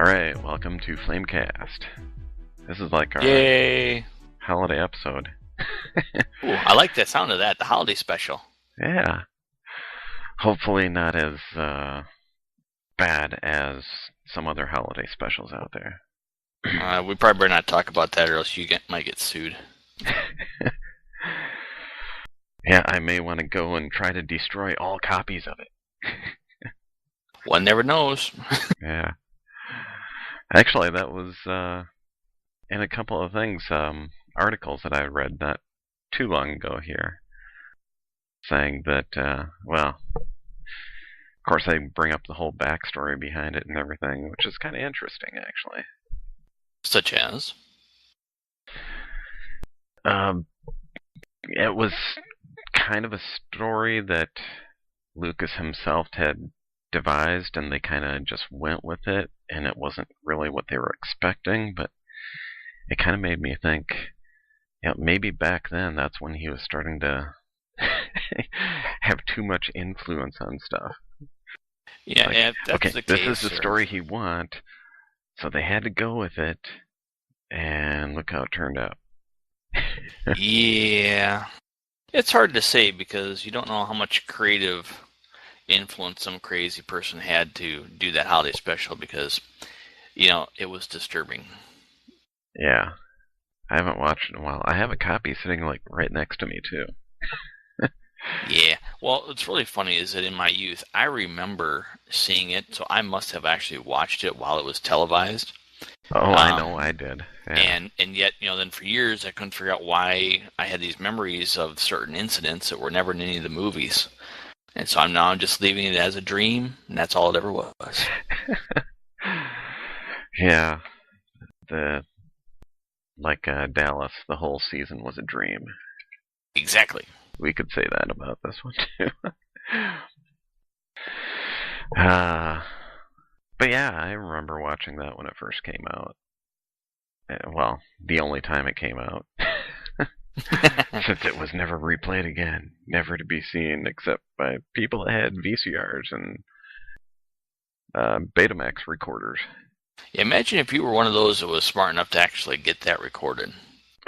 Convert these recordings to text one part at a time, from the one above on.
Alright, welcome to Flamecast. This is like our Yay! holiday episode. Ooh, I like the sound of that, the holiday special. Yeah. Hopefully not as bad as some other holiday specials out there. We probably better not talk about that or else might get sued. Yeah, I may want to go and try to destroy all copies of it. One never knows. Yeah. Actually, that was in a couple of things, articles that I read not too long ago here, saying that, well, of course they bring up the whole backstory behind it and everything, which is kind of interesting, actually. Such as? It was kind of a story that Lucas himself had devised, and they kind of just went with it, and it wasn't really what they were expecting, but it kind of made me think, maybe back then that's when he was starting to have too much influence on stuff. Yeah, like, if that's okay, the this case, is the story he want, so they had to go with it, and look how it turned out. Yeah. It's hard to say because you don't know how much creative influence some crazy person had to do that holiday special because, it was disturbing. Yeah. I haven't watched it in a while. I have a copy sitting like right next to me too. Yeah. Well, what's really funny is that in my youth, I remember seeing it, so I must have actually watched it while it was televised. Oh, I know I did. Yeah. And yet, then for years I couldn't figure out why I had these memories of certain incidents that were never in any of the movies. And so I'm just leaving it as a dream, and that's all it ever was. Yeah. Dallas, the whole season was a dream. Exactly. We could say that about this one too. But yeah, I remember watching that when it first came out. Well, the only time it came out. Since it was never replayed again. Never to be seen except by people that had VCRs and Betamax recorders. Yeah, imagine if you were one of those that was smart enough to actually get that recorded.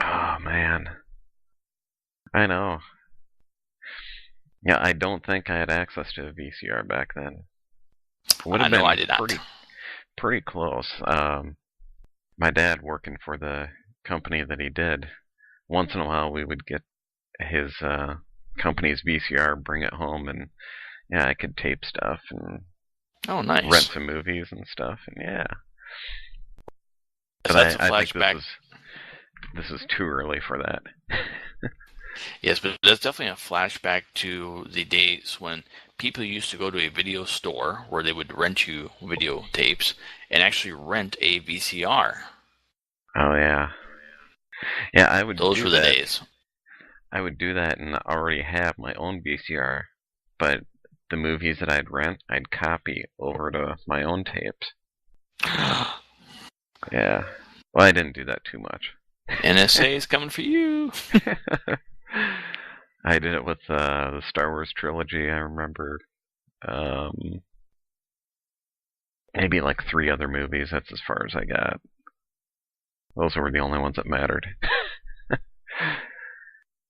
Oh, man. I know. Yeah, I don't think I had access to a VCR back then. Would have been I did pretty close. My dad working for the company that he did, once in a while we would get his company's VCR, bring it home, and yeah, I could tape stuff and nice. rent some movies and stuff, and yeah. So but that's a flashback. I think this is too early for that. Yes, but that's definitely a flashback to the days when people used to go to a video store where they would rent you videotapes and actually rent a VCR. Oh yeah. Yeah, I would Those do were that. the days. I would do that and already have my own VCR, but the movies that I'd rent, I'd copy over to my own tapes. Yeah. Well, I didn't do that too much. NSA is coming for you. I did it with the Star Wars trilogy, I remember. Maybe like 3 other movies, that's as far as I got. Those were the only ones that mattered.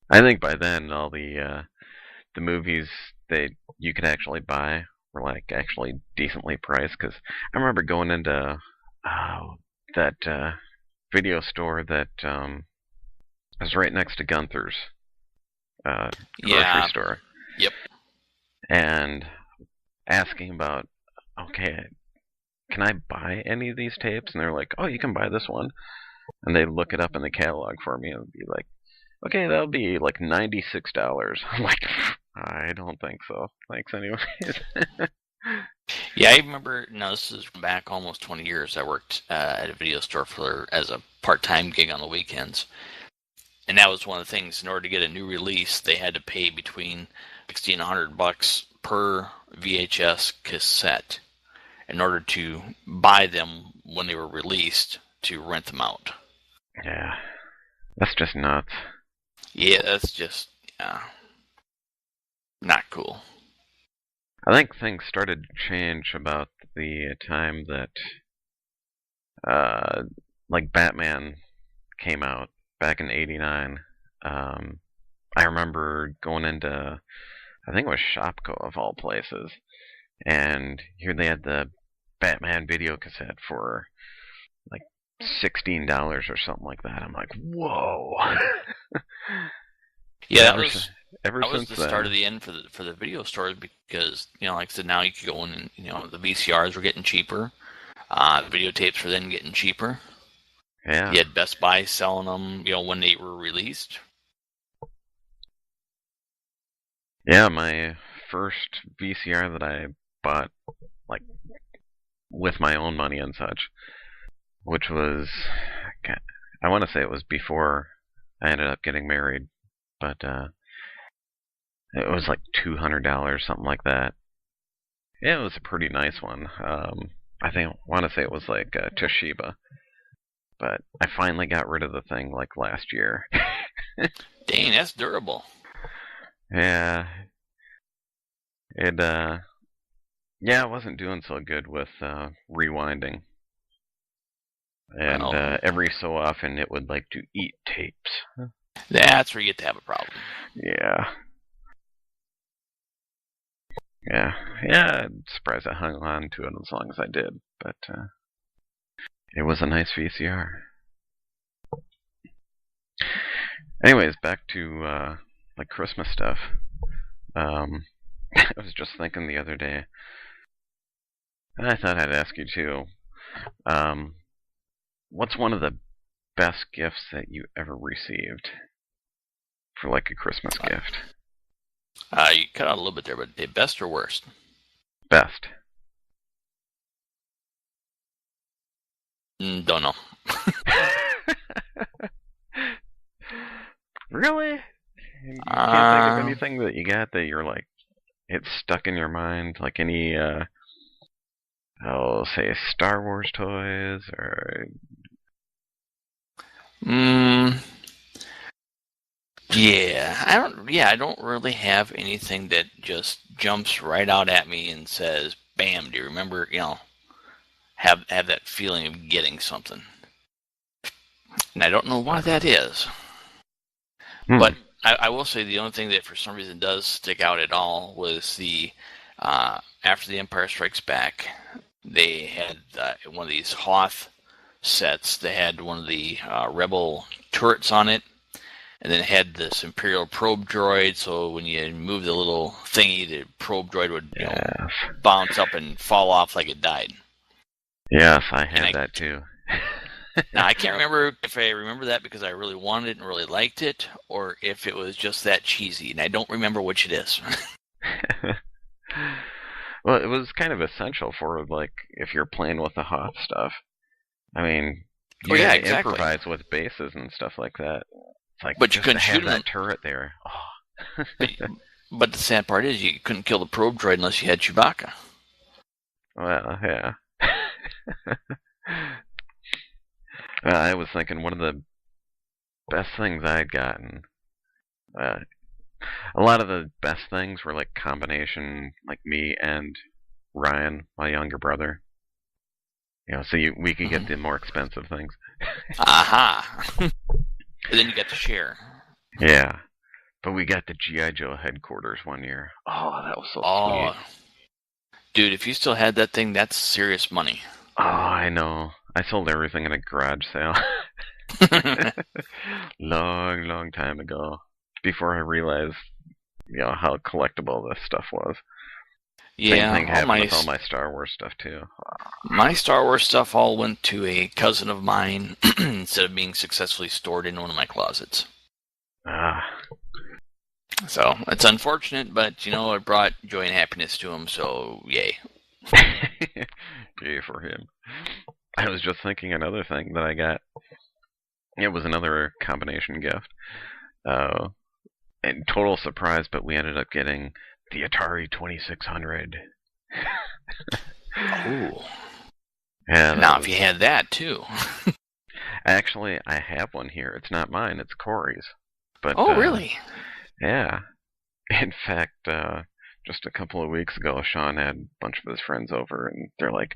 I think by then all the movies that you could actually buy were like actually decently priced, because I remember going into that video store that was right next to Gunther's grocery store. Yep. And asking about, okay, can I buy any of these tapes? And they're like, oh, you can buy this one. And they look it up in the catalog for me and be like, okay, that'll be like $96. I'm like, I don't think so. Thanks anyways. Yeah, I remember, this is back almost 20 years. I worked at a video store as a part-time gig on the weekends. And that was one of the things. In order to get a new release, they had to pay between $60 and $100 per VHS cassette in order to buy them when they were released to rent them out. Yeah, that's just nuts. Yeah, that's just not cool. I think things started to change about the time that like Batman came out back in '89. I remember going into, I think it was Shopko of all places, and here they had the Batman video cassette for like $16 or something like that. I'm like, whoa. Yeah, ever, ever that was since the start then. of the end for the video stores because like I said, now you could go in and the VCRs were getting cheaper, videotapes were then getting cheaper. Yeah. You had Best Buy selling them, when they were released. Yeah, my first VCR that I bought, like, with my own money and such, which was, I want to say it was before I ended up getting married, but it was like $200, something like that. Yeah, it was a pretty nice one. I want to say it was like Toshiba, but I finally got rid of the thing like last year. Dang, that's durable. Yeah, it yeah, it wasn't doing so good with rewinding, and Well, every so often it would like to eat tapes. that's where you get to have a problem. Yeah, yeah, yeah. I'm surprised I hung on to it as long as I did, but it was a nice VCR. Anyways, back to like Christmas stuff. Um, I was just thinking the other day, and I thought I'd ask you too. Um, what's one of the best gifts that you ever received for like a Christmas gift? You cut out a little bit there, but the best or worst? Best. Don't know. Really? You can't think of anything that you got that you're like, it's stuck in your mind? Like any, say Star Wars toys or. Yeah, I don't really have anything that just jumps right out at me and says, "Bam!" Do you remember? Have that feeling of getting something, and I don't know why that is. But I will say the only thing that for some reason does stick out at all was the after the Empire Strikes Back, they had one of these Hoth sets. They had one of the Rebel turrets on it. And then it had this Imperial probe droid, so when you move the little thingy, the probe droid would bounce up and fall off like it died. Yes, I had that too. Now, I can't remember if I remember that because I really wanted it and really liked it, or if it was just that cheesy, and I don't remember which it is. Well, it was kind of essential for, like, if you're playing with the Hoth stuff. I mean, you had to improvise with bases and stuff like that. It's like, but you couldn't shoot that turret there. Oh. but the sad part is you couldn't kill the probe droid unless you had Chewbacca. Well, yeah. I was thinking one of the best things I had gotten. A lot of the best things were like combination, like me and Ryan, my younger brother. So we could get the more expensive things. Aha! And then you got to share. Yeah. But we got the G.I. Joe headquarters one year. Oh, that was so sweet. Dude, if you still had that thing, that's serious money. Oh, I know. I sold everything in a garage sale. Long time ago. Before I realized, how collectible this stuff was. Yeah, same thing happened with all my Star Wars stuff too. My Star Wars stuff all went to a cousin of mine instead of being successfully stored in one of my closets. So it's unfortunate, but it brought joy and happiness to him. So yay! Yay for him. I was just thinking another thing that I got. It was another combination gift. And total surprise, but we ended up getting the Atari 2600. Oh. Yeah. Now, if you had that too. Actually, I have one here. It's not mine. It's Corey's. But really? Yeah. In fact, just a couple of weeks ago, Sean had a bunch of his friends over, and they're like,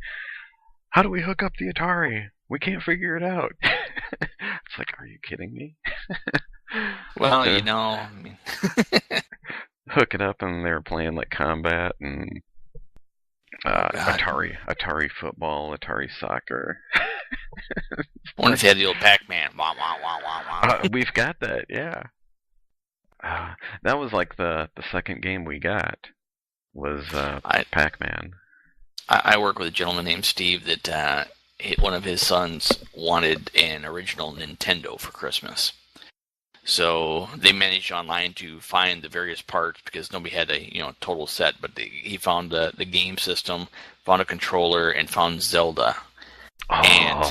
"How do we hook up the Atari?" We can't figure it out. It's like, are you kidding me? Well, So, I mean, hook it up, and they're playing like Combat and oh God. Atari football, Atari soccer. I wonder if they had the old Pac-Man. Wah, wah, wah, wah, wah. We've got that, yeah. That was like the second game we got was I Pac-Man. I work with a gentleman named Steve that one of his sons wanted an original Nintendo for Christmas. So they managed online to find the various parts because nobody had a total set, but he found the game system, found a controller, and found Zelda. And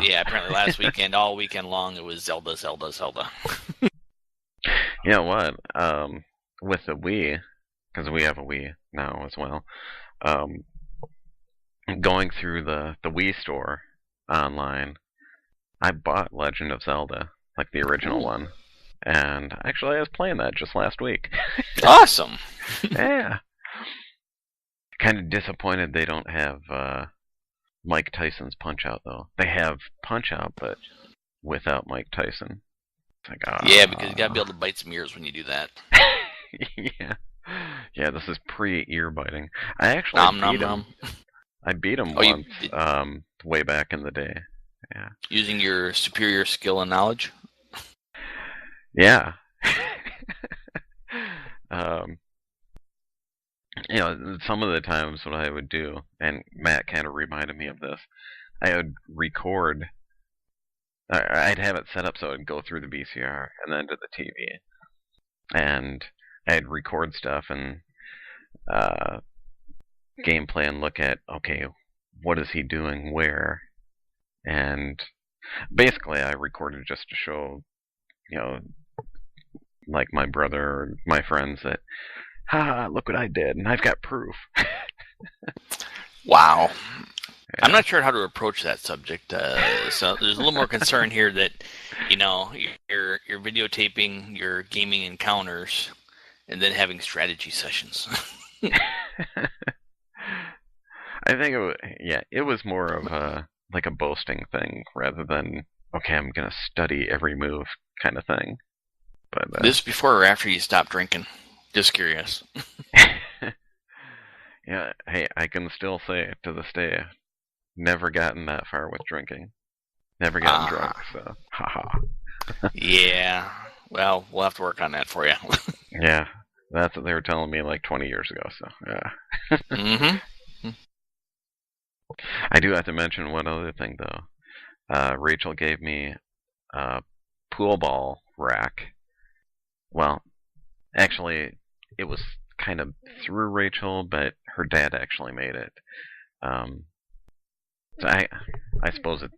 yeah, apparently last weekend, all weekend long, it was Zelda, Zelda, Zelda. You know what? With the Wii, because we have a Wii now as well, going through the Wii store online, I bought Legend of Zelda, like the original one. And actually, I was playing that just last week. Awesome. Yeah. Kind of disappointed they don't have Mike Tyson's Punch-Out, though. They have Punch-Out, but without Mike Tyson. It's like, yeah, because you gotta be able to bite some ears when you do that. Yeah. Yeah, this is pre-ear biting. I actually beat him. I beat him once, way back in the day. Yeah. Using your superior skill and knowledge? Yeah. Some of the times what I would do, and Matt kind of reminded me of this, I would record. I'd have it set up so it'd go through the VCR and then to the TV, and I'd record stuff and gameplay and look at, okay, what is he doing where, and basically I recorded just to show, like my brother or my friends that, look what I did, and I've got proof. Wow. Yeah. I'm not sure how to approach that subject, so there's a little more concern here that, you're videotaping your gaming encounters and then having strategy sessions. I think it was more of a boasting thing rather than, okay, I'm gonna study every move kind of thing. But this before or after you stopped drinking? Just curious. Yeah, hey, I can still say to this day, never gotten that far with drinking. Never gotten drunk, so haha. Yeah, well, we'll have to work on that for you. Yeah, that's what they were telling me like 20 years ago, so yeah. Mm-hmm. I do have to mention one other thing, though. Rachel gave me a pool ball rack. Well, actually, it was kind of through Rachel, but her dad actually made it. So I suppose it's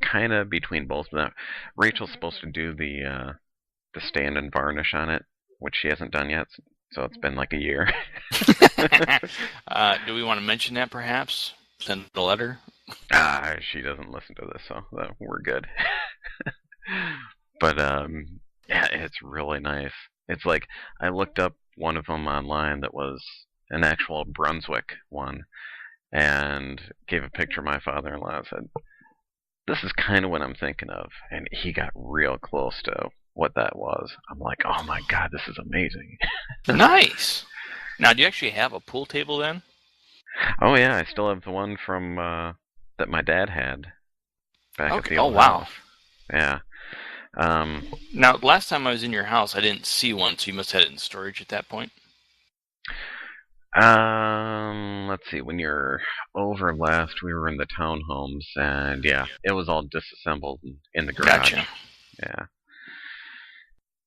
kind of between both of them. Rachel's supposed to do the stand and varnish on it, which she hasn't done yet, so it's been like a year. Do we want to mention that, perhaps? Send a letter? She doesn't listen to this, so we're good. But, yeah, it's really nice. It's like, I looked up one of them online that was an actual Brunswick one, and gave a picture of my father-in-law and said, this is kind of what I'm thinking of. And he got real close to what that was. I'm like, oh my god, this is amazing. Nice! Now, do you actually have a pool table then? Oh yeah, I still have the one from that my dad had back at the old house. Yeah. Now, last time I was in your house, I didn't see one, so you must have had it in storage at that point. Let's see. When you're over last, we were in the townhomes, and yeah, it was all disassembled in the garage. Gotcha. Yeah.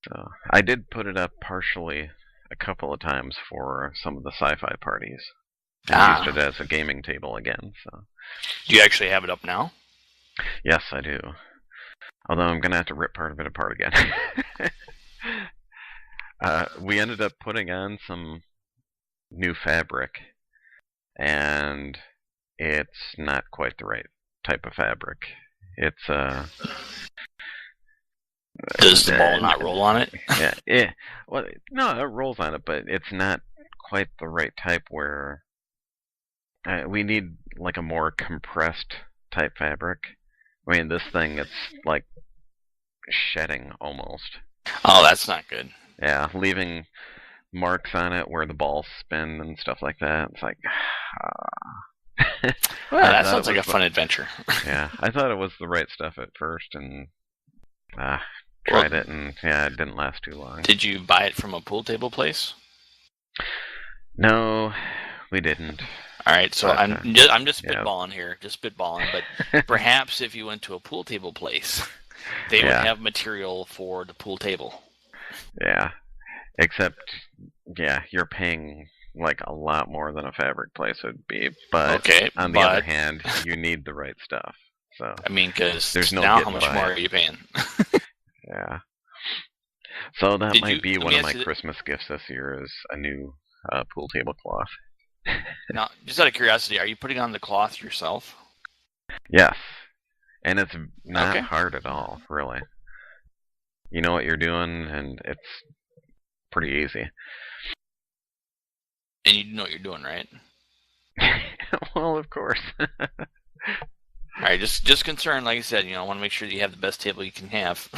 So I did put it up partially a couple of times for some of the sci-fi parties. I used it as a gaming table again. So. Do you actually have it up now? Yes, I do. Although I'm gonna have to rip part of it apart again. We ended up putting on some new fabric, and it's not quite the right type of fabric. It's Does the ball not roll on it? Yeah. Well, no, it rolls on it, but it's not quite the right type where we need like a more compressed type fabric, I mean, this thing, it's like shedding almost. Oh, that's not good. Yeah, leaving marks on it where the balls spin and stuff like that. It's like, Well, that sounds like a fun adventure. Yeah, I thought it was the right stuff at first, and tried it, and yeah, it didn't last too long. Did you buy it from a pool table place? No, we didn't. All right, so I'm just spitballing here, but perhaps if you went to a pool table place, they would have material for the pool table. Yeah, except, you're paying like a lot more than a fabric place would be, but on the other hand, you need the right stuff. So I mean, because there's no now how much more are you paying? Yeah. So that might be one of my Christmas gifts this year is a new pool tablecloth. Now, just out of curiosity, are you putting on the cloth yourself? Yes. And it's not hard at all, really. You know what you're doing, and it's pretty easy. And you know what you're doing, right? Well, of course. All right, just concerned, like I said, I want to make sure that you have the best table you can have.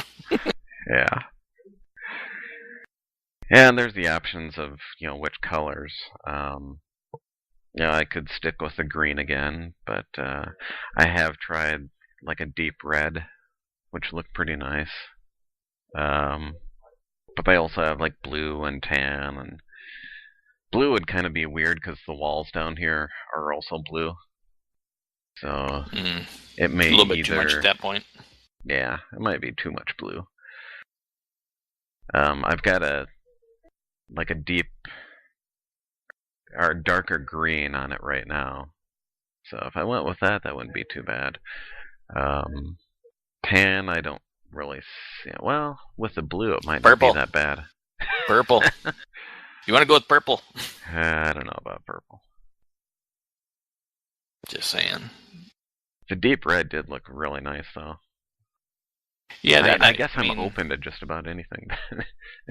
Yeah. And there's the options of, which colors. I could stick with the green again, but I have tried like a deep red, which looked pretty nice. But they also have like blue and tan, and blue would kind of be weird because the walls down here are also blue. So it may be a little bit too much at that point. Yeah, it might be too much blue. I've got a deep or darker green on it right now. So if I went with that, that wouldn't be too bad. Tan, I don't really see. Well, with the blue, it might not be that bad. Purple. You want to go with purple? I don't know about purple. Just saying. The deep red did look really nice, though. Yeah, I guess I'm open to just about anything.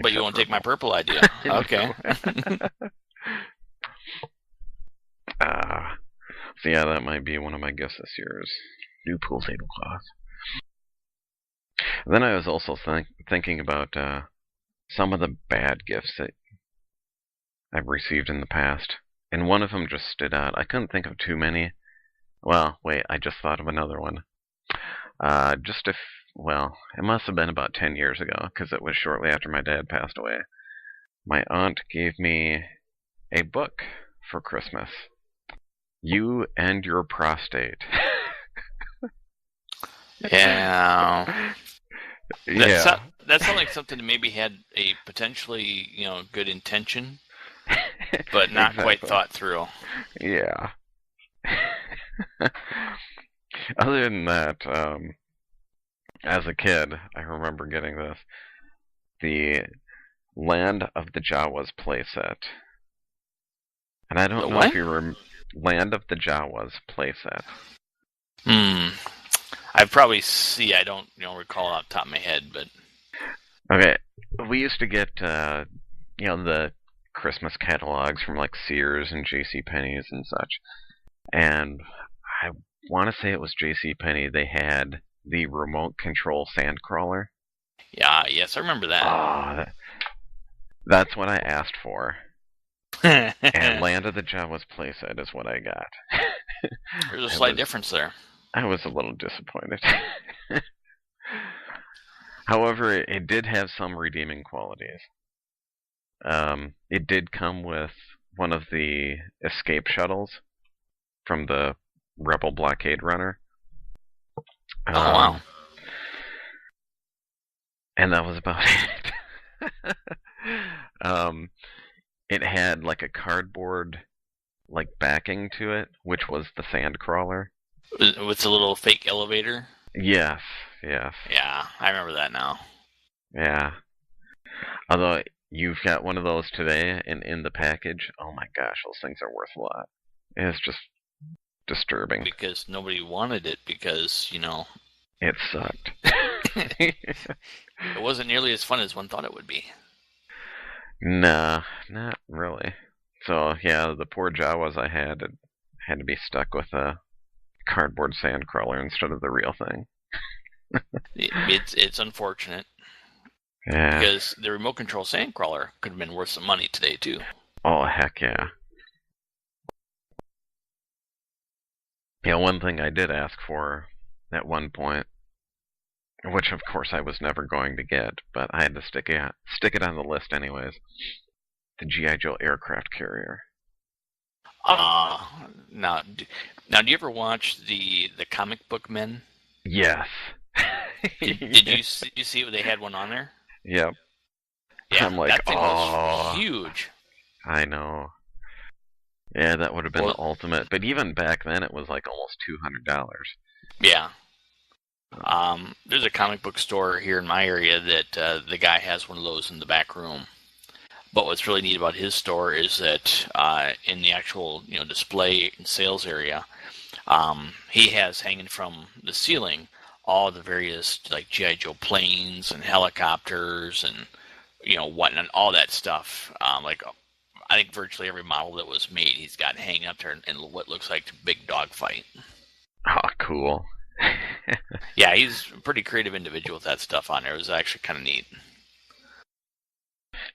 But you won't take my purple idea. Okay. So yeah, that might be one of my gifts this year is new pool tablecloth. Then I was also thinking about some of the bad gifts that I've received in the past, and one of them just stood out. I couldn't think of too many. Well, wait, I just thought of another one. It must have been about 10 years ago, because it was shortly after my dad passed away. My aunt gave me a book for Christmas. You and Your Prostate. Yeah. That sounds like something that maybe had a potentially, good intention, but not quite thought through. Yeah. Other than that, as a kid, I remember getting this. The Land of the Jawas playset. And I don't know if you remember Land of the Jawas playset. I probably see. I don't, recall off the top of my head, but okay. We used to get, the Christmas catalogs from like Sears and JCPenney's and such. And I want to say it was JCPenney. They had the remote control sandcrawler. Yeah, yes, I remember that. Oh, that's what I asked for. And Land of the Jawas playset is what I got. There's a slight difference there. I was a little disappointed. However, it did have some redeeming qualities. It did come with one of the escape shuttles from the Rebel Blockade Runner. Oh, wow. And that was about it. It had like a cardboard backing to it, which was the sand crawler. With a little fake elevator? Yes. Yeah, I remember that now. Yeah. Although you've got one of those today, and in the package, oh my gosh, those things are worth a lot. It's just disturbing. Because nobody wanted it because, It sucked. It wasn't nearly as fun as one thought it would be. Nah, not really. So, yeah, the poor Jawas I had to be stuck with a cardboard sand crawler instead of the real thing. It's unfortunate Yeah. because the remote control Sandcrawler could have been worth some money today too. Oh, heck yeah. Yeah, one thing I did ask for at one point, which of course I was never going to get, but I had to stick it on the list anyways. The G.I. Joe aircraft carrier. Uh, now, now, do you ever watch the comic book men? Yes. Did you see what they had one on there? Yep. Yeah, I'm like, that thing was oh, huge. I know. Yeah, that would have been the Well, ultimate. But even back then, it was like almost $200. yeah. There's a comic book store here in my area that the guy has one of those in the back room. But what's really neat about his store is that in the actual display and sales area, he has hanging from the ceiling all the various like GI Joe planes and helicopters and whatnot, all that stuff. Like I think virtually every model that was made, he's got hanging up there in what looks like a big dogfight. Oh, cool. Yeah, he's a pretty creative individual with that stuff on there. It was actually kind of neat.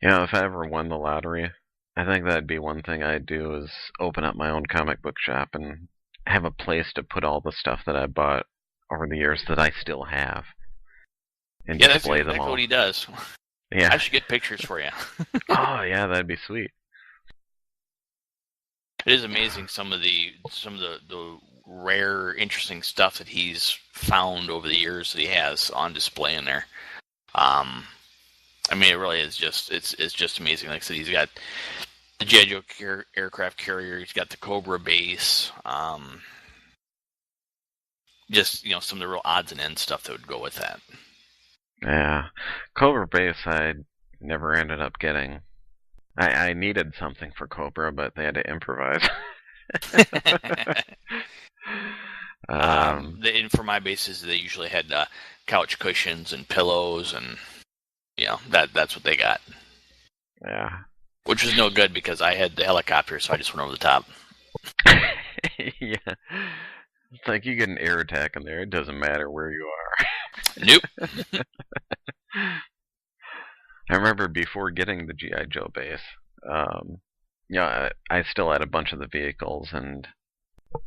If I ever won the lottery, I think that'd be one thing I'd do is open up my own comic book shop and have a place to put all the stuff that I bought over the years that I still have and Yeah, that's display them exactly all. what he does. Yeah. I should get pictures for you. Oh, yeah, that'd be sweet. It is amazing some of the rare, interesting stuff that he's found over the years that he has on display in there. I mean, it really is it's just amazing. Like I said, he's got the G.I. Joe aircraft carrier. He's got the Cobra base. Just some of the real odds and ends stuff that would go with that. Yeah. Cobra Base I never ended up getting. I needed something for Cobra, but they had to improvise. And for my bases, they usually had couch cushions and pillows, and that's what they got. Yeah. Which was no good because I had the helicopter, so I just went over the top. Yeah. It's like you get an air attack in there, it doesn't matter where you are. Nope. I remember before getting the G.I. Joe base, I still had a bunch of the vehicles and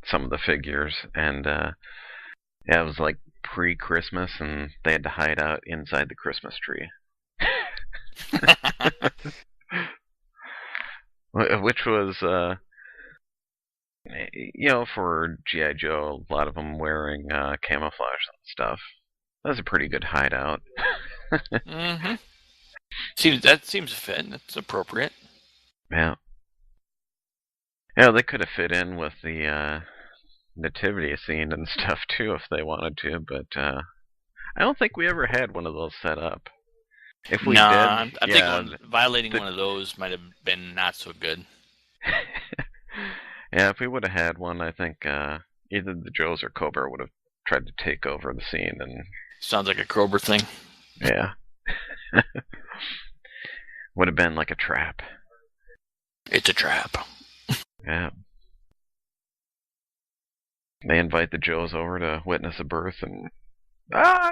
some of the figures, and it was like pre-Christmas, and they had to hide out inside the Christmas tree. Which was, for G.I. Joe, a lot of them wearing camouflage and stuff. That was a pretty good hideout. Mm-hmm. That seems fit. That's appropriate. Yeah. Yeah, they could have fit in with the nativity scene and stuff too if they wanted to, but I don't think we ever had one of those set up. If we did, I'm thinking violating one of those might have been not so good. Yeah, if we would have had one, I think either the Joes or Cobra would have tried to take over the scene. And sounds like a Cobra thing. Yeah. Would have been like a trap. It's a trap. Yeah. They invite the Joes over to witness a birth and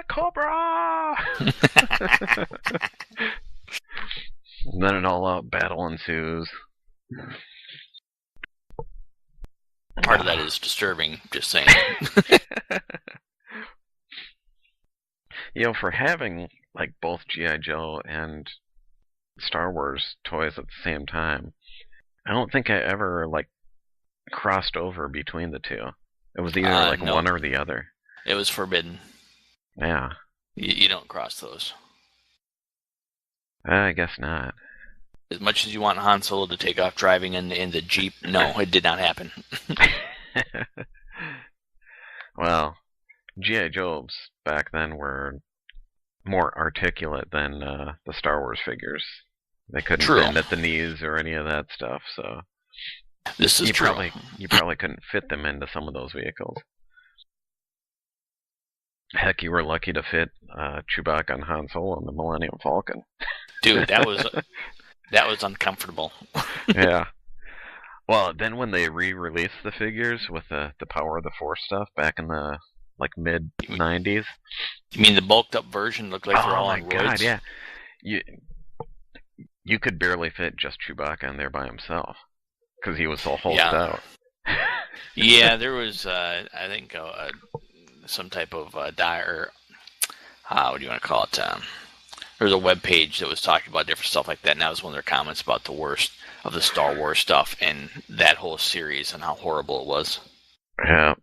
Cobra! And then an all-out battle ensues. Part of that is disturbing, just saying. For having like both G.I. Joe and Star Wars toys at the same time, I don't think I ever like crossed over between the two. It was either no. one or the other. It was forbidden. Yeah. You don't cross those. I guess not. As much as you want Han Solo to take off driving in the Jeep, no, it did not happen. Well, G.I. Joes back then were more articulate than the Star Wars figures. They couldn't bend at the knees or any of that stuff, so this is true. You probably couldn't fit them into some of those vehicles. Heck, you were lucky to fit Chewbacca and Han Solo in the Millennium Falcon. Dude, that was uncomfortable. Yeah. Well, then when they re-released the figures with the Power of the Force stuff back in the like mid-90s. You mean the bulked up version looked like they're all on roids? Oh my god, yeah. You could barely fit just Chewbacca in there by himself because he was so hulked out. Yeah, there was, I think, some type of dire. What do you want to call it? There was a web page that was talking about different stuff like that, and that was one of their comments about the worst of the Star Wars stuff and that whole series and how horrible it was. Yeah.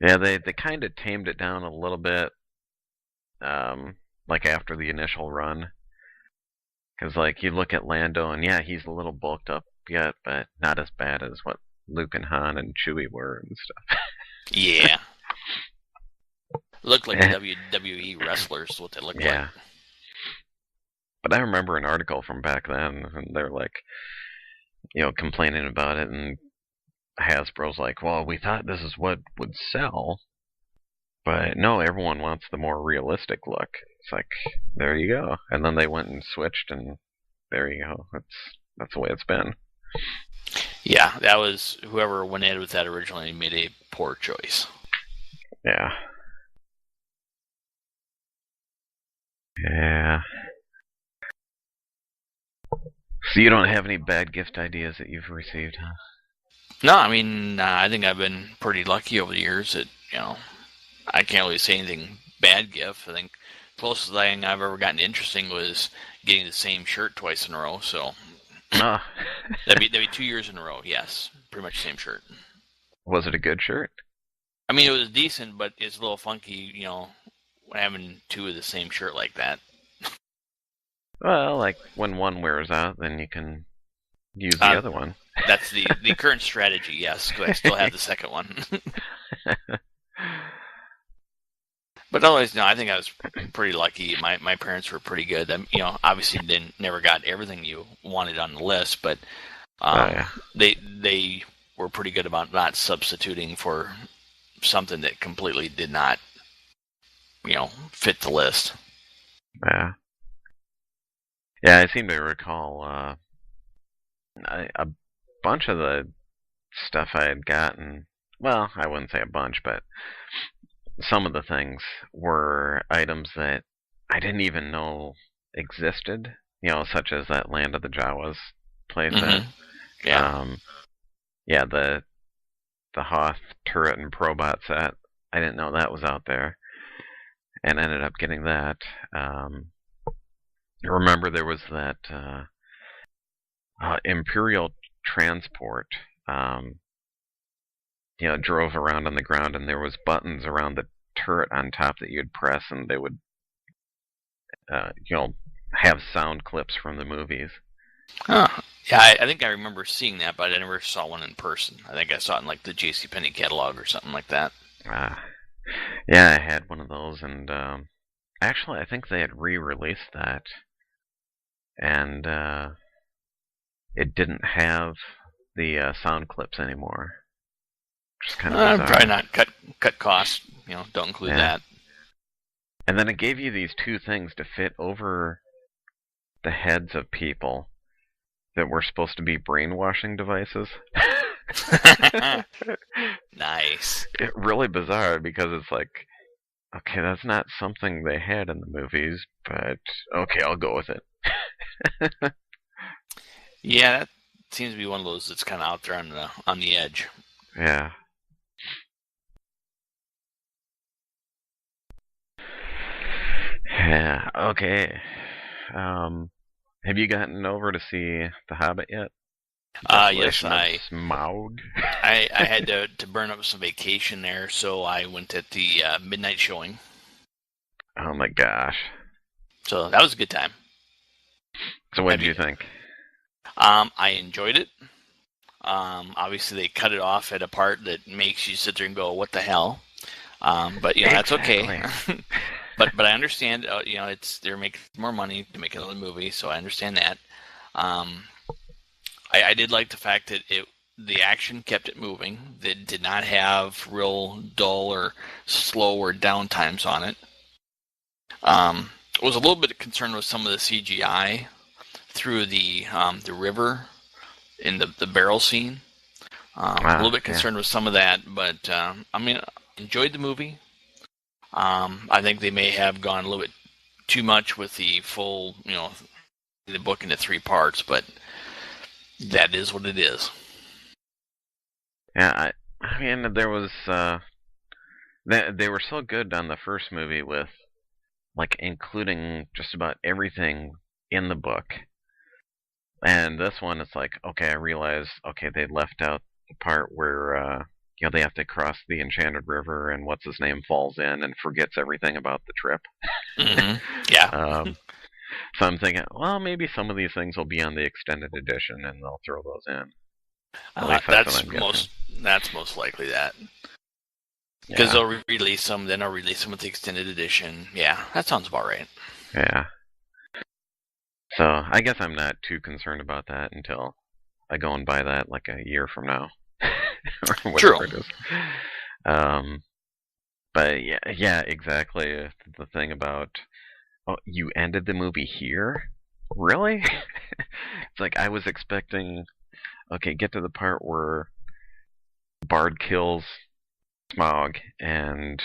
Yeah, they kind of tamed it down a little bit, like after the initial run. Because, like, you look at Lando, and yeah, he's a little bulked up yet, but not as bad as what Luke and Han and Chewie were and stuff. Yeah. Looked like WWE wrestlers, what they look like. But I remember an article from back then, and they're like, complaining about it, and Hasbro's like, well, we thought this is what would sell, but no, everyone wants the more realistic look. It's like, there you go. And then they went and switched, and there you go. That's the way it's been. Yeah, that was whoever went in with that originally made a poor choice. Yeah. Yeah. So you don't have any bad gift ideas that you've received, huh? No, I mean, I think I've been pretty lucky over the years that, I can't really say anything bad gift. I think the closest thing I've ever gotten interesting was getting the same shirt twice in a row, so... Oh. that'd be 2 years in a row, yes. Pretty much the same shirt. Was it a good shirt? I mean, it was decent, but it's a little funky, having two of the same shirt like that. Well, like, when one wears out, then you can use the other one. That's the current strategy, yes, because I still have the second one. But otherwise, no, I think I was pretty lucky. My parents were pretty good. Obviously never got everything you wanted on the list, but they were pretty good about not substituting for something that completely did not, fit the list. Yeah. Yeah, I seem to recall a bunch of the stuff I had gotten. Well, I wouldn't say a bunch, but some of the things were items that I didn't even know existed. Such as that Land of the Jawas playset. Yeah. Yeah, the Hoth turret and probot set. I didn't know that was out there, and ended up getting that. I remember there was that Imperial transport. Drove around on the ground, and there was buttons around the turret on top that you'd press, and they would, have sound clips from the movies. Huh. Yeah, I think I remember seeing that, but I never saw one in person. I think I saw it in like the JCPenney catalog or something like that. Yeah, I had one of those, and actually, I think they had re-released that, and it didn't have the sound clips anymore. Which is kind of bizarre. Probably not cut costs. Don't include that. And then it gave you these two things to fit over the heads of people that were supposed to be brainwashing devices. Nice. Really bizarre, because it's like, okay, that's not something they had in the movies, but okay, I'll go with it. Yeah, that seems to be one of those that's kind of out there on the edge. Yeah. Yeah, okay. Have you gotten over to see The Hobbit yet? Yes, Smaug. I had to burn up some vacation there, so I went at the midnight showing. Oh my gosh. So that was a good time. So what did you think? I enjoyed it. Obviously, they cut it off at a part that makes you sit there and go, "What the hell?" But that's okay. but I understand. They're making more money to make another movie, so I understand that. I did like the fact that the action kept it moving. It did not have real dull or slow or down times on it. I was a little bit concerned with some of the CGI through the river in the barrel scene. A little bit concerned with some of that, but I mean, enjoyed the movie. I think they may have gone a little bit too much with the full, the book into 3 parts, but that is what it is. Yeah, I mean, there was they were so good on the first movie with like including just about everything in the book, and this one it's like, okay, I realized, okay, they left out the part where they have to cross the Enchanted River, and what's his name falls in and forgets everything about the trip. Mm-hmm. Yeah. So I'm thinking, well, maybe some of these things will be on the extended edition, and they'll throw those in. At least that's what I'm guessing. That's most likely that. Because Yeah. they'll release them, then they'll release them with the extended edition. Yeah, that sounds about right. Yeah. So I guess I'm not too concerned about that until I go and buy that like a year from now. Or whatever it is. But yeah, exactly. The thing about, oh, you ended the movie here? Really? It's like I was expecting, okay, get to the part where Bard kills Smaug, and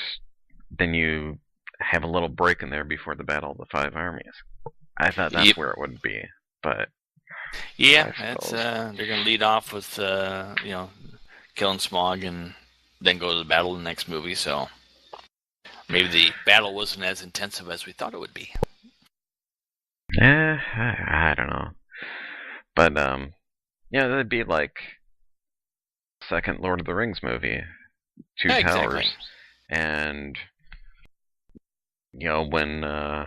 then you have a little break in there before the Battle of the Five Armies. I thought that's where it would be, but yeah, that's they're going to lead off with killing Smaug and then go to the battle in the next movie. So maybe the battle wasn't as intensive as we thought it would be. I don't know, but that'd be like second Lord of the Rings movie, Two Towers, exactly. And when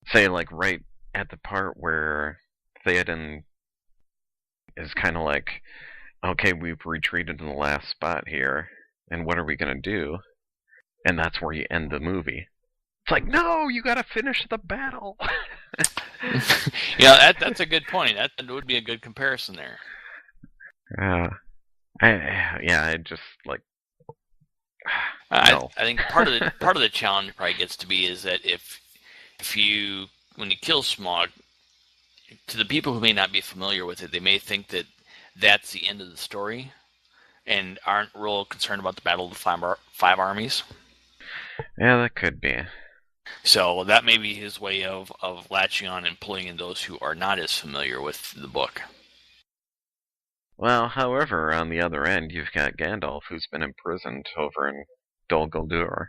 say like right at the part where Theoden is kind of like, okay, we've retreated to the last spot here, and what are we gonna do? And that's where you end the movie. It's like, no, you gotta finish the battle. Yeah, that's a good point. That would be a good comparison there. I just like. No. I think part of the challenge probably gets to be is that if you, when you kill Smaug, to the people who may not be familiar with it, they may think that that's the end of the story, and aren't real concerned about the Battle of the Five Armies. Yeah, that could be. So that may be his way of latching on and pulling in those who are not as familiar with the book. Well, however, on the other end, you've got Gandalf, who's been imprisoned over in Dol Guldur.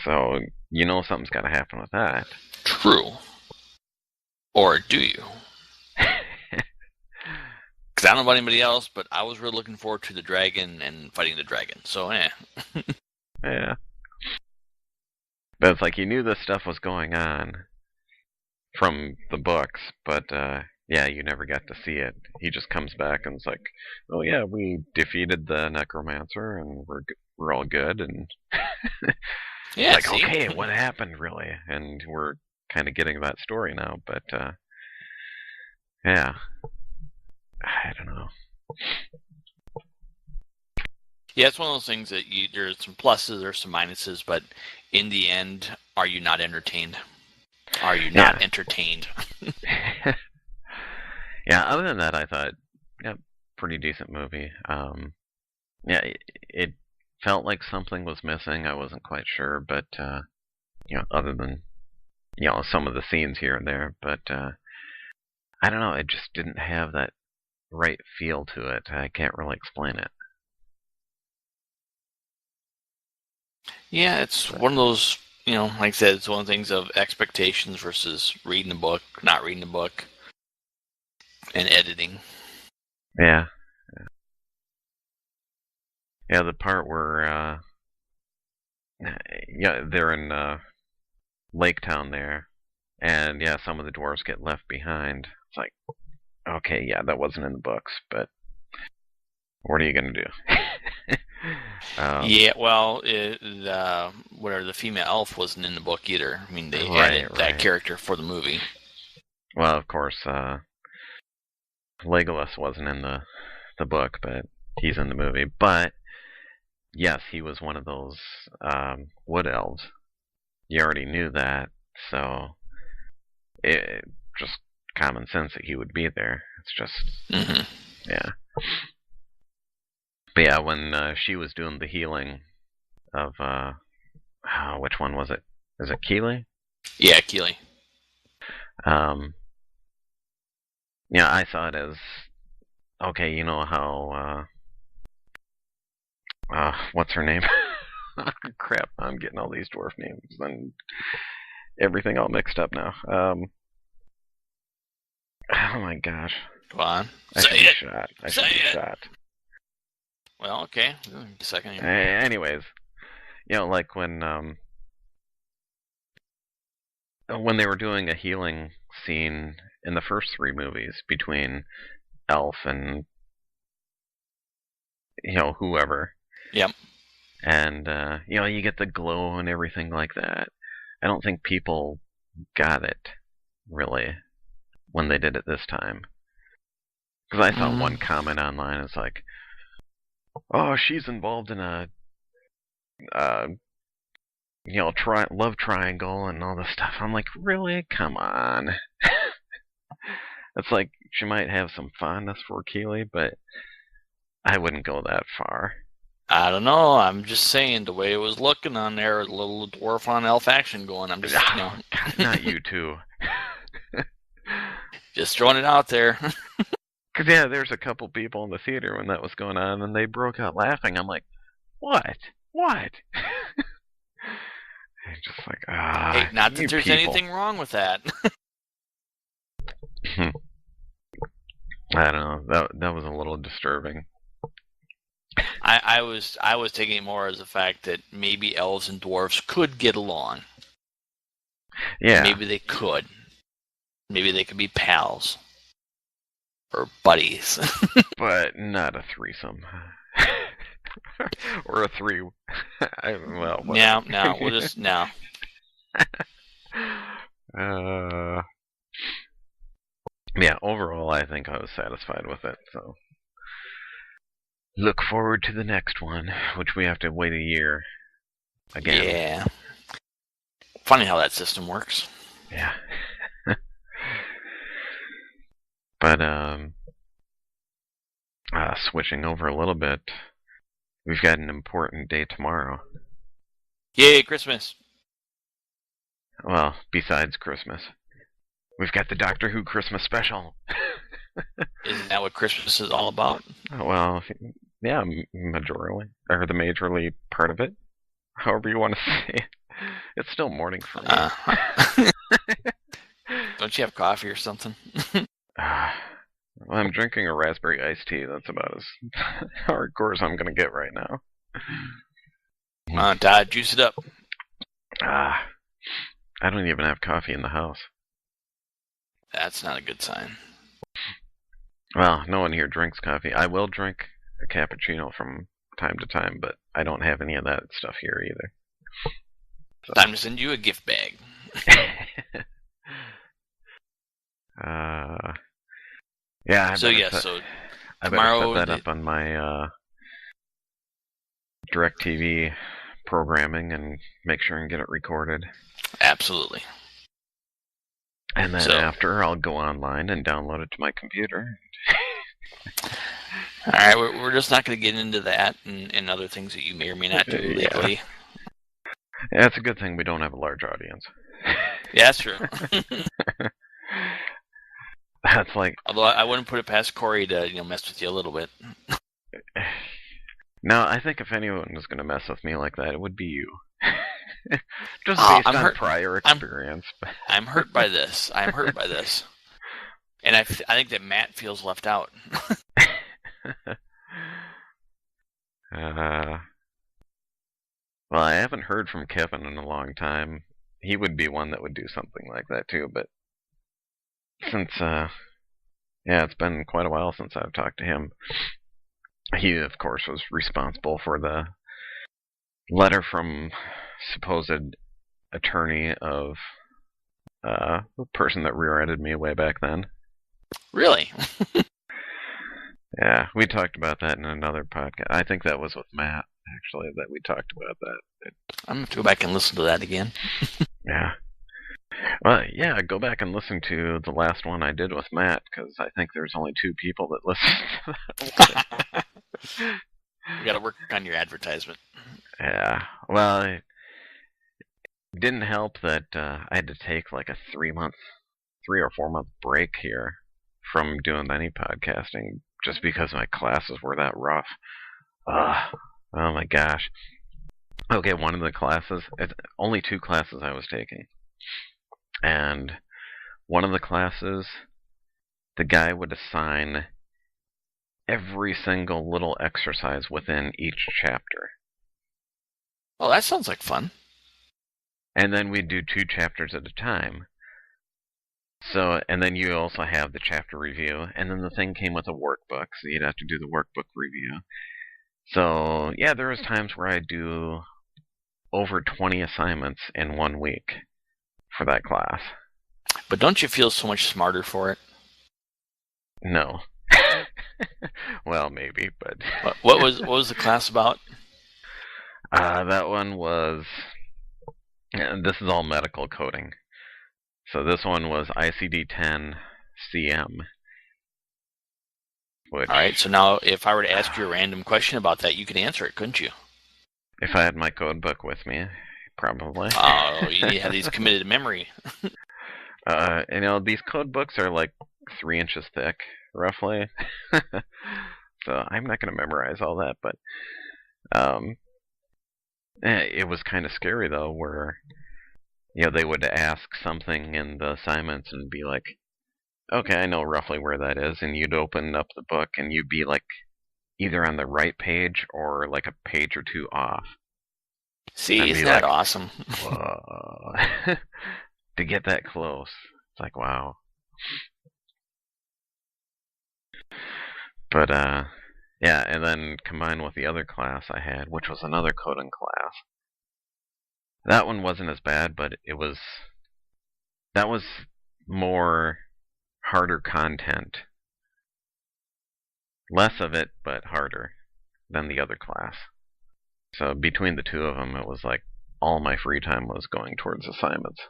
So, something's got to happen with that. True. Or do you? Because I don't know about anybody else, but I was really looking forward to the dragon and fighting the dragon. So, Yeah. But it's like you knew this stuff was going on from the books, but you never got to see it. He just comes back and it's like, oh yeah, we defeated the necromancer and we're all good, and yeah, like, okay, what happened really? And we're kind of getting that story now, but yeah, I don't know. Yeah, it's one of those things that there's some pluses, there's some minuses, but in the end, are you not entertained? Are you not entertained? Yeah, other than that, I thought, pretty decent movie. It felt like something was missing. I wasn't quite sure, but other than some of the scenes here and there, but I don't know. It just didn't have that right feel to it. I can't really explain it. Yeah, it's one of those, like I said, it's one of the things of expectations versus reading the book, not reading the book, and editing. Yeah. Yeah, the part where, they're in Lake Town there, and some of the dwarves get left behind. It's like, okay, that wasn't in the books, but what are you going to do? Well, the female elf wasn't in the book either. I mean, they added that character for the movie. Well, of course, Legolas wasn't in the book, but he's in the movie. But yes, he was one of those wood elves. You already knew that, so it just common sense that he would be there. It's just, yeah. But yeah, when she was doing the healing of which one was it? Is it Keeley? Yeah, Keeley. Yeah, I saw it as okay. You know how what's her name? Crap, I'm getting all these dwarf names and everything all mixed up now. Oh my gosh. Go on. I should be shot. I should be shot. Well, okay. A second here. Anyways, you know, like when they were doing a healing scene in the first 3 movies between Elf and whoever. Yep. And you get the glow and everything like that. I don't think people got it really when they did it this time. Because I saw one comment online. It's like, "Oh, she's involved in a love triangle and all this stuff." I'm like, really? Come on. It's like she might have some fondness for Keeley, but I wouldn't go that far. I don't know. I'm just saying the way it was looking on there, a little dwarf on elf action going. I'm just, God, not you two. Just throwing it out there. Because, yeah, there's a couple people in the theater when that was going on, and they broke out laughing. I'm like, what? What? Just like, hey, not that there's people. anything wrong with that. I don't know. That was a little disturbing. I was taking it more as the fact that maybe elves and dwarfs could get along. Yeah. Maybe they could. Maybe they could be pals. Or buddies. But not a threesome. Or a 3. Well, no, we'll just, no. Yeah, overall, I think I was satisfied with it, so. Look forward to the next one, which we have to wait a year again. Yeah. Funny how that system works. Yeah. But, switching over a little bit, we've got an important day tomorrow. Yay, Christmas! Well, besides Christmas. We've got the Doctor Who Christmas special. Isn't that what Christmas is all about? Well, yeah, majorly. Or the majorly part of it. However you want to say it. It's still morning for me. Don't you have coffee or something? Well, I'm drinking a raspberry iced tea. That's about as hardcore as I'm going to get right now. Come on, Todd, juice it up. I don't even have coffee in the house. That's not a good sign. Well, no one here drinks coffee. I will drink a cappuccino from time to time, but I don't have any of that stuff here either. So. Time to send you a gift bag. Yeah. So I tomorrow better set that up on my DirecTV programming and make sure and get it recorded. Absolutely. And then after, I'll go online and download it to my computer. All right, we're just not going to get into that and other things that you may or may not do legally. Yeah, it's a good thing we don't have a large audience. Yeah, that's true. That's like. Although I wouldn't put it past Corey to mess with you a little bit. No, I think if anyone was going to mess with me like that, it would be you. Just based on prior experience. I'm hurt by this. I'm hurt by this. And I think that Matt feels left out. Well, I haven't heard from Kevin in a long time. He would be one that would do something like that too, but since, it's been quite a while since I've talked to him. He, of course, was responsible for the letter from supposed attorney of the person that rear-ended me way back then. Really? Yeah, we talked about that in another podcast. I think that was with Matt, actually, that we talked about that. I'm going to go back and listen to that again. Yeah. Well, yeah, go back and listen to the last one I did with Matt, because I think there's only 2 people that listen to that one. You got to work on your advertisement. Yeah. Well, it didn't help that I had to take like a 3 or 4 month break here from doing any podcasting just because my classes were that rough. Oh my gosh. Okay, one of the classes, it's only 2 classes I was taking. And one of the classes, the guy would assign every single little exercise within each chapter. Oh, that sounds like fun. And then we'd do 2 chapters at a time. So, and then you also have the chapter review, and then the thing came with a workbook, so you'd have to do the workbook review. So, yeah, there was times where I'd do over 20 assignments in 1 week for that class. But don't you feel so much smarter for it? No. Well, maybe, but What was the class about? that one was. This is all medical coding. So this one was ICD-10 CM. Which, All right, so now if I were to ask you a random question about that, you could answer it, couldn't you? if I had my code book with me, probably. Oh, you need to have these committed to memory. These code books are like 3 inches thick, roughly. So I'm not going to memorize all that, but it was kind of scary though, where they would ask something in the assignments and be like, "Okay, I know roughly where that is," and you'd open up the book and you'd be like either on the right page or like a page or 2 off. See, isn't that like, awesome? Whoa. To get that close, it's like, wow. But yeah, and then combined with the other class I had, which was another coding class. That one wasn't as bad, but that was more harder content. Less of it, but harder than the other class. So between the two of them, it was like all my free time was going towards assignments.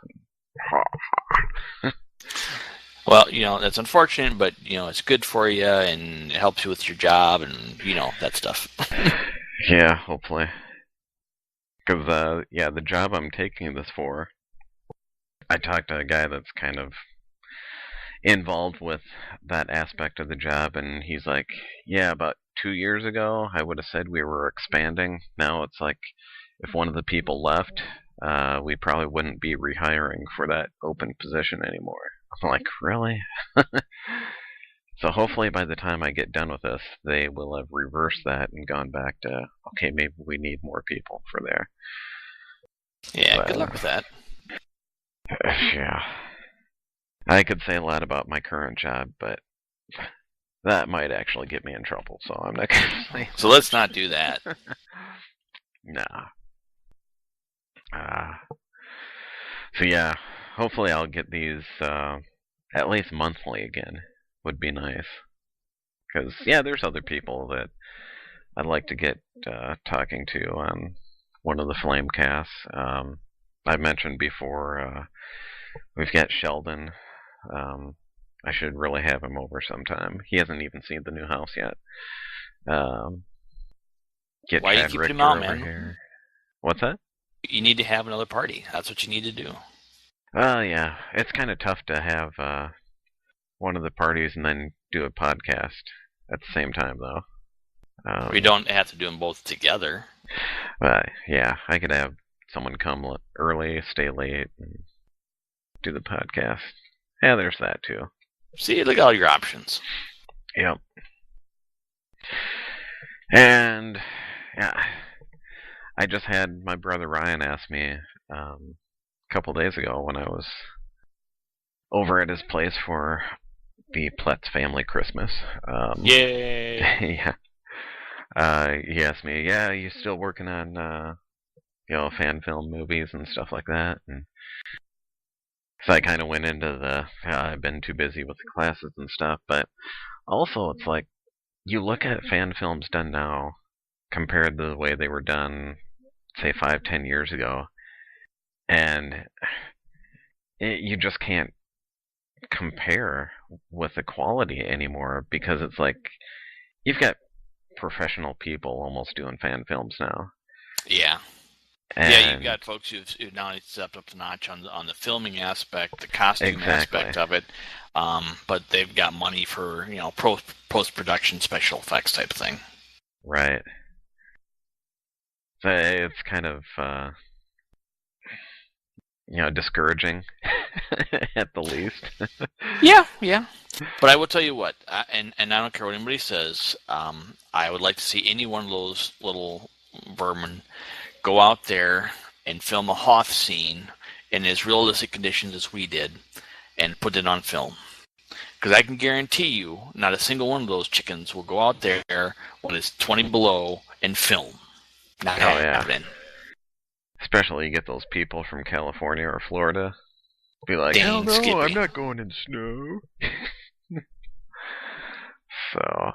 Well, that's unfortunate, but it's good for you and it helps you with your job and that stuff. Yeah, hopefully. Because the job I'm taking this for, I talked to a guy that's kind of involved with that aspect of the job, and he's like, yeah, about 2 years ago, I would have said we were expanding. Now it's like, if one of the people left, we probably wouldn't be rehiring for that open position anymore. I'm like, really? So hopefully by the time I get done with this, they will have reversed that and gone back to, okay, maybe we need more people for there. Yeah, good luck with that. Yeah. I could say a lot about my current job, but that might actually get me in trouble, so I'm not going to say. So let's not do that. Nah. So yeah, hopefully I'll get these at least monthly again. Would be nice. Because, yeah, there's other people that I'd like to get talking to on one of the Flamecasts. I mentioned before, we've got Sheldon. I should really have him over sometime. He hasn't even seen the new house yet. Get Why Chad you keep Richter him out, over man? here. What's that? You need to have another party. That's what you need to do. Yeah. It's kind of tough to have one of the parties and then do a podcast at the same time, though. We don't have to do them both together. Yeah, I could have someone come early, stay late, and do the podcast. Yeah, there's that too. See, look at all your options. Yep. And yeah, I just had my brother Ryan ask me a couple days ago when I was over at his place for the Pletz family Christmas. Yay! Yeah. He asked me, "Yeah, you still working on fan film movies and stuff like that?" And so I kind of went into I've been too busy with the classes and stuff, but also it's like you look at fan films done now compared to the way they were done, say 5-10 years ago, and you just can't compare with the quality anymore because it's like you've got professional people almost doing fan films now. Yeah. And yeah, you've got folks who've now stepped up the notch on the filming aspect, the costume aspect of it, but they've got money for post-production special effects type thing. Right. So it's kind of discouraging at the least. yeah. But I will tell you what, and I don't care what anybody says, I would like to see any one of those little vermin go out there and film a Hoth scene in as realistic conditions as we did and put it on film. Because I can guarantee you, not a single one of those chickens will go out there when it's 20 below and film. Not happening. Yeah. Especially you get those people from California or Florida. Be like, hell no, Skippy. I'm not going in snow. So,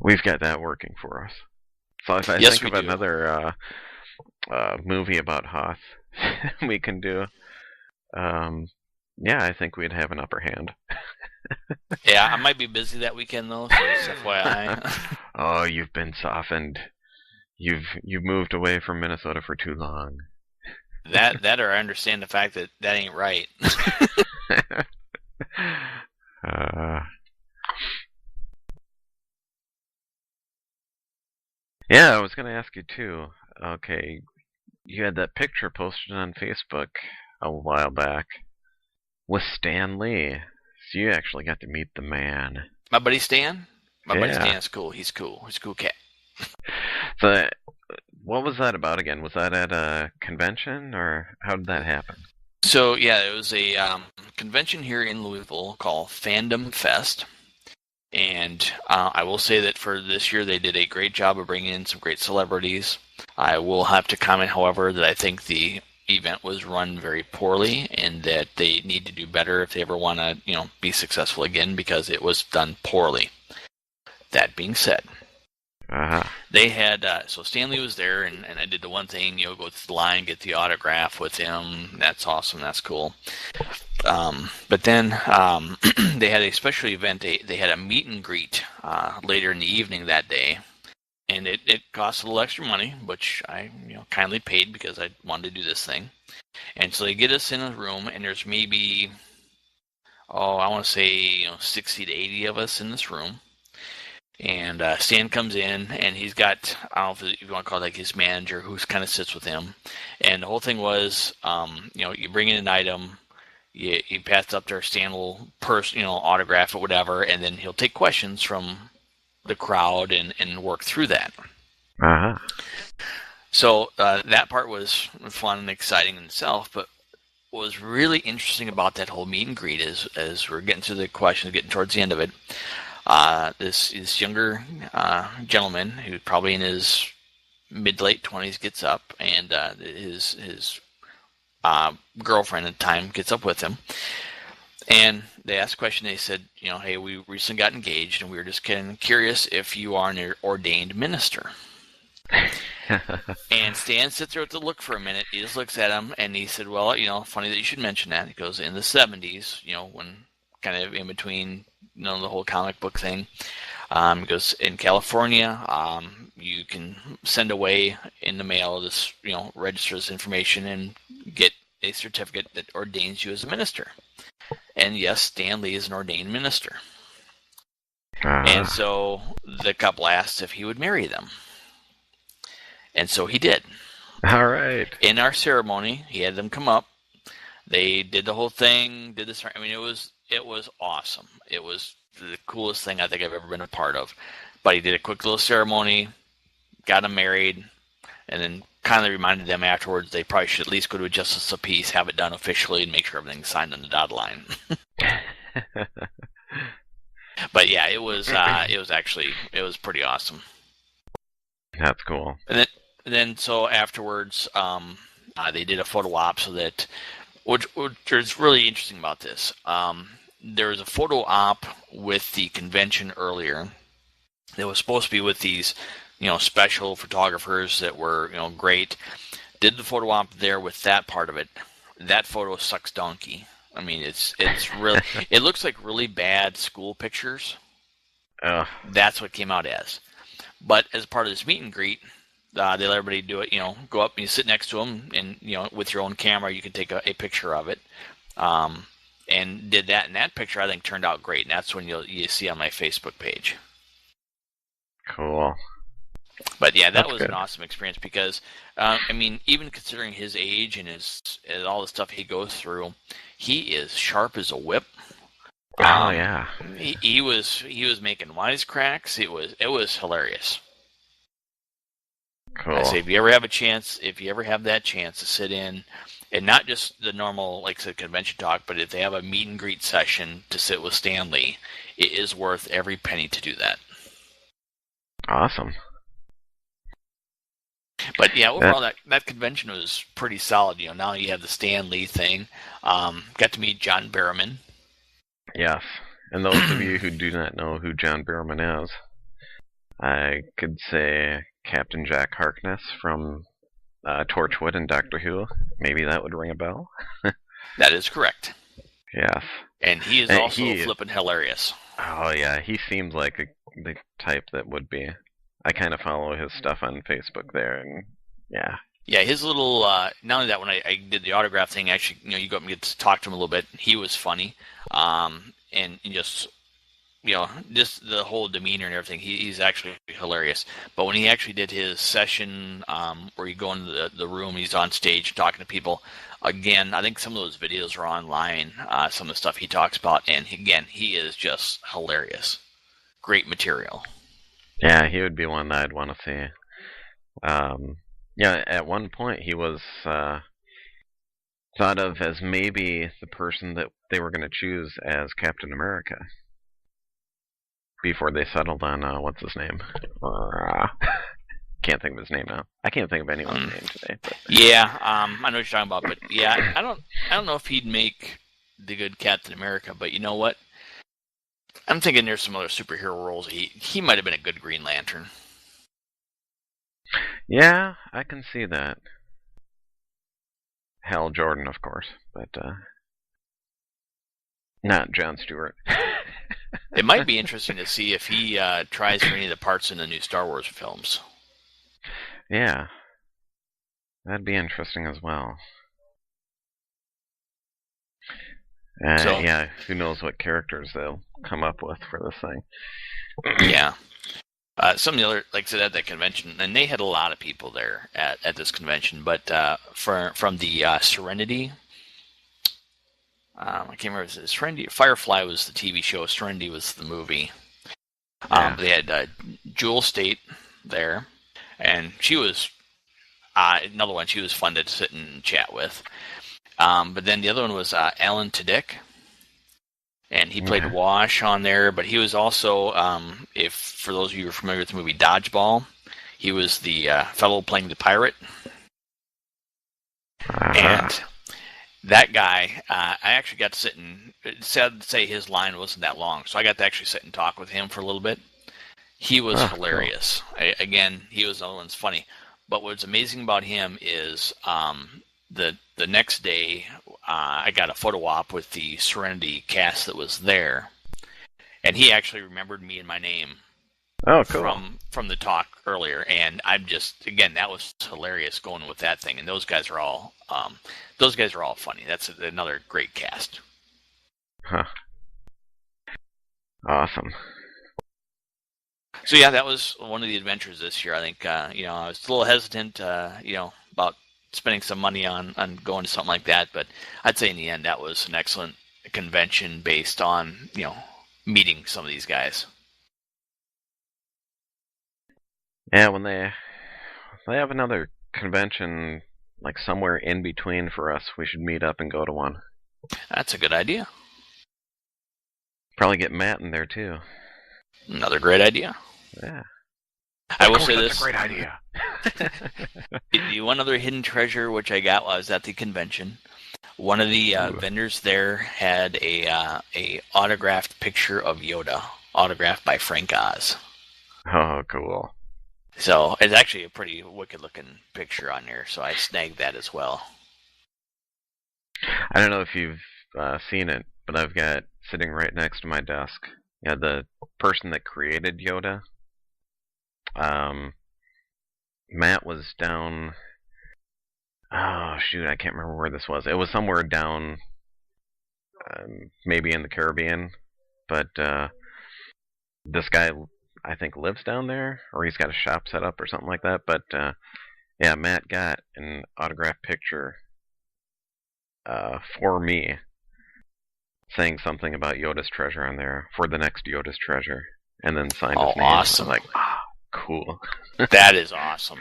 we've got that working for us. So if I think of another movie about Hoth we can do, I think we'd have an upper hand. Yeah, I might be busy that weekend though, so just FYI. Oh, you've been softened. You've moved away from Minnesota for too long. That or I understand the fact that ain't right. Yeah, I was going to ask you too. Okay, you had that picture posted on Facebook a while back with Stan Lee. So you actually got to meet the man. My buddy Stan? My buddy Stan's cool. He's cool. He's a cool cat. So, what was that about again? Was that at a convention, or how did that happen? So, yeah, it was a convention here in Louisville called Fandom Fest. And I will say that for this year, they did a great job of bringing in some great celebrities. I will have to comment, however, that I think the event was run very poorly and that they need to do better if they ever want to, be successful again, because it was done poorly. That being said, they had, so Stanley was there, and I did the one thing, go to the line, get the autograph with him. That's awesome. That's cool. But then they had a special event. They had a meet and greet later in the evening that day, and it cost a little extra money, which I kindly paid because I wanted to do this thing. And so they get us in a room, and there's maybe, I want to say 60 to 80 of us in this room. And Stan comes in, and he's got, I don't know if you want to call it like his manager, who kind of sits with him. And the whole thing was, you bring in an item, you pass up there, Stan will autograph it, whatever, and then he'll take questions from the crowd and work through that. So that part was fun and exciting in itself, but what was really interesting about that whole meet and greet is, as we're getting through the questions, getting towards the end of it, this younger gentleman who's probably in his mid to late 20s gets up, and his girlfriend at the time gets up with him, and they asked a question. They said, hey, we recently got engaged, and we were just kind of curious if you are an ordained minister. And Stan sits there with the look for a minute. He just looks at him, and he said, well, funny that you should mention that. He goes, in the 70s, when kind of in between the whole comic book thing. He goes, in California, you can send away in the mail this, register this information and get a certificate that ordains you as a minister. And yes, Stan Lee is an ordained minister. And so the couple asked if he would marry them. And so he did. All right. In our ceremony, he had them come up. They did the whole thing, did this. I mean, it was awesome. It was the coolest thing I think I've ever been a part of. But he did a quick little ceremony, got them married, and then kind of reminded them afterwards they probably should at least go to a justice of peace, have it done officially, and make sure everything's signed on the dotted line. But yeah, it was pretty awesome. That's cool. And then so afterwards, they did a photo op, so that which is really interesting about this. There was a photo op with the convention earlier that was supposed to be with these, special photographers that were, great. Did the photo op there with that part of it. That photo sucks donkey. I mean, it's really, it looks like really bad school pictures. That's what it came out as. But as part of this meet and greet, they let everybody do it. Go up and you sit next to them, and with your own camera, you can take a picture of it. And did that, and that picture I think turned out great, and that's when you see on my Facebook page. Cool. But yeah, that That's was good. an awesome experience because, even considering his age and all the stuff he goes through, he is sharp as a whip. Oh yeah. He was making wisecracks. It was hilarious. Cool. I say if you ever have that chance to sit in, and not just the normal like I said convention talk, but if they have a meet and greet session to sit with Stan Lee, it is worth every penny to do that. Awesome. But yeah, overall that convention was pretty solid. Now you have the Stan Lee thing. Got to meet John Barrowman. Yes. And those of you who do not know who John Barrowman is, I could say Captain Jack Harkness from Torchwood and Doctor Who. Maybe that would ring a bell. That is correct. Yes. And he is also flippin' hilarious. Oh yeah, he seems like the type that would be. I kind of follow his stuff on Facebook there, and yeah. Yeah, his little, not only that, when I did the autograph thing, actually, you go up and get to talk to him a little bit. He was funny. And just, just the whole demeanor and everything, he's actually hilarious. But when he actually did his session, where you go into the room, he's on stage talking to people, again, I think some of those videos are online, some of the stuff he talks about, and again, he is just hilarious. Great material. Yeah, he would be one that I'd want to see. Yeah, at one point he was thought of as maybe the person that they were going to choose as Captain America before they settled on what's his name. Can't think of his name now. I can't think of anyone's name today. But. Yeah, I know what you're talking about, but yeah, I don't know if he'd make the good Captain America, but you know what? I'm thinking there's some other superhero roles. He might have been a good Green Lantern. Yeah, I can see that. Hal Jordan, of course, but not Jon Stewart. It might be interesting to see if he tries for any of the parts in the new Star Wars films. Yeah, that'd be interesting as well. Yeah, who knows what characters they'll come up with for this thing. Yeah. Some of the other, like I said, at that convention, and they had a lot of people there at this convention, but from the Serenity, I can't remember if it was Serenity. Firefly was the TV show, Serenity was the movie. Yeah. They had Jewel State there, and she was another one she was fun to sit and chat with. But then the other one was Alan Tudyk, and he played Wash on there, but he was also, if for those of you who are familiar with the movie Dodgeball, he was the fellow playing the pirate. And that guy, I actually got to sit and, sad to say his line wasn't that long, so I got to actually sit and talk with him for a little bit. He was hilarious. Cool. Again, he was the only one's funny. But what's amazing about him is the next day, I got a photo op with the Serenity cast that was there, and he actually remembered me and my name. Oh, cool. From the talk earlier, and I'm just, again, that was hilarious going with that thing. And those guys are all funny. That's another great cast. Huh. Awesome. So yeah, that was one of the adventures this year. I think I was a little hesitant, about spending some money on going to something like that, but I'd say in the end that was an excellent convention based on meeting some of these guys. Yeah, when they have another convention like somewhere in between for us, we should meet up and go to one. That's a good idea. Probably get Matt in there too. Another great idea. Yeah. I will say this. That's a great idea. The one other hidden treasure which I got while I was at the convention, one of the vendors there had a autographed picture of Yoda, autographed by Frank Oz. Oh, cool. So it's actually a pretty wicked-looking picture on there, so I snagged that as well. I don't know if you've seen it, but I've got sitting right next to my desk, the person that created Yoda. Matt was down. Oh shoot, I can't remember where this was. It was somewhere down, maybe in the Caribbean. But this guy, I think, lives down there, or he's got a shop set up or something like that. But yeah, Matt got an autographed picture for me, saying something about Yoda's treasure on there for the next Yoda's treasure, and then signed his name. Awesome! I was like, cool. That is awesome.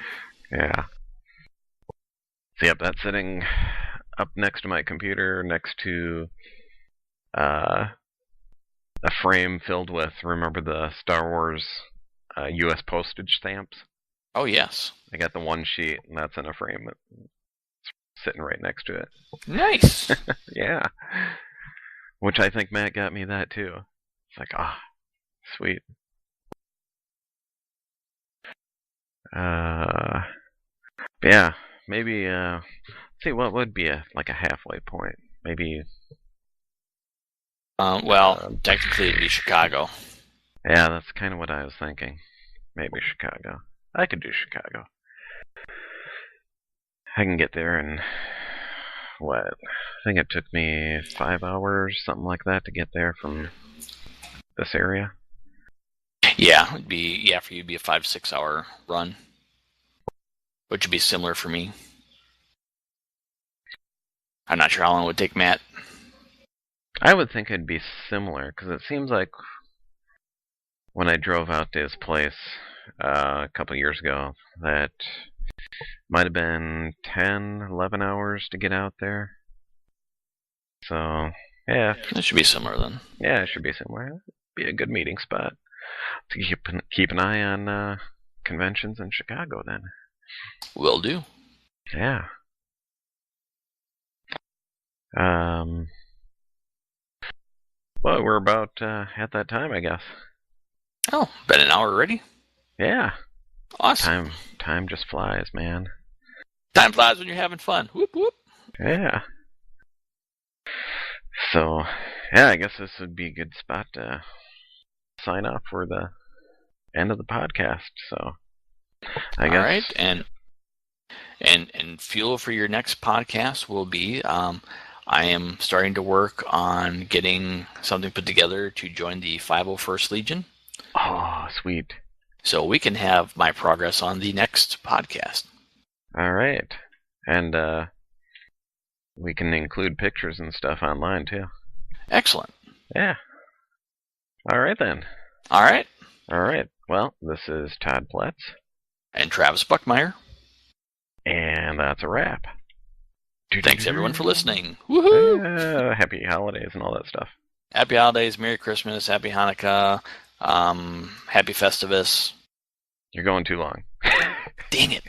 Yeah. So yep, that's sitting up next to my computer, next to a frame filled with, remember the Star Wars U.S. postage stamps? Oh, yes. I got the one sheet, and that's in a frame that's sitting right next to it. Nice. Yeah. Which I think Matt got me that too. It's like, sweet. Yeah, maybe, let's see, what would be a halfway point? Maybe. Technically it'd be Chicago. Yeah, that's kind of what I was thinking. Maybe Chicago. I could do Chicago. I can get there in, what? I think it took me 5 hours, something like that, to get there from this area. Yeah, for you it'd be a 5-6 hour run, which would be similar for me. I'm not sure how long it would take Matt. I would think it'd be similar, because it seems like when I drove out to his place a couple years ago, that might have been 10, 11 hours to get out there. So, yeah. It should be similar then. Yeah, it should be similar. It'd be a good meeting spot to keep an eye on conventions in Chicago then. Will do. Yeah. Well, we're about at that time, I guess. Oh, been an hour already? Yeah. Awesome. Time just flies, man. Time flies when you're having fun. Whoop, whoop. Yeah. So, yeah, I guess this would be a good spot to sign off for the end of the podcast. So, I guess. All right, and fuel for your next podcast will be I am starting to work on getting something put together to join the 501st Legion. Oh, sweet. So we can have my progress on the next podcast. All right. And we can include pictures and stuff online, too. Excellent. Yeah. All right, then. All right. All right. Well, this is Todd Pletz. And Travis Buckmeyer. And that's a wrap. Thanks, everyone, for listening. Woohoo! Happy holidays and all that stuff. Happy holidays, Merry Christmas, Happy Hanukkah, Happy Festivus. You're going too long. Dang it.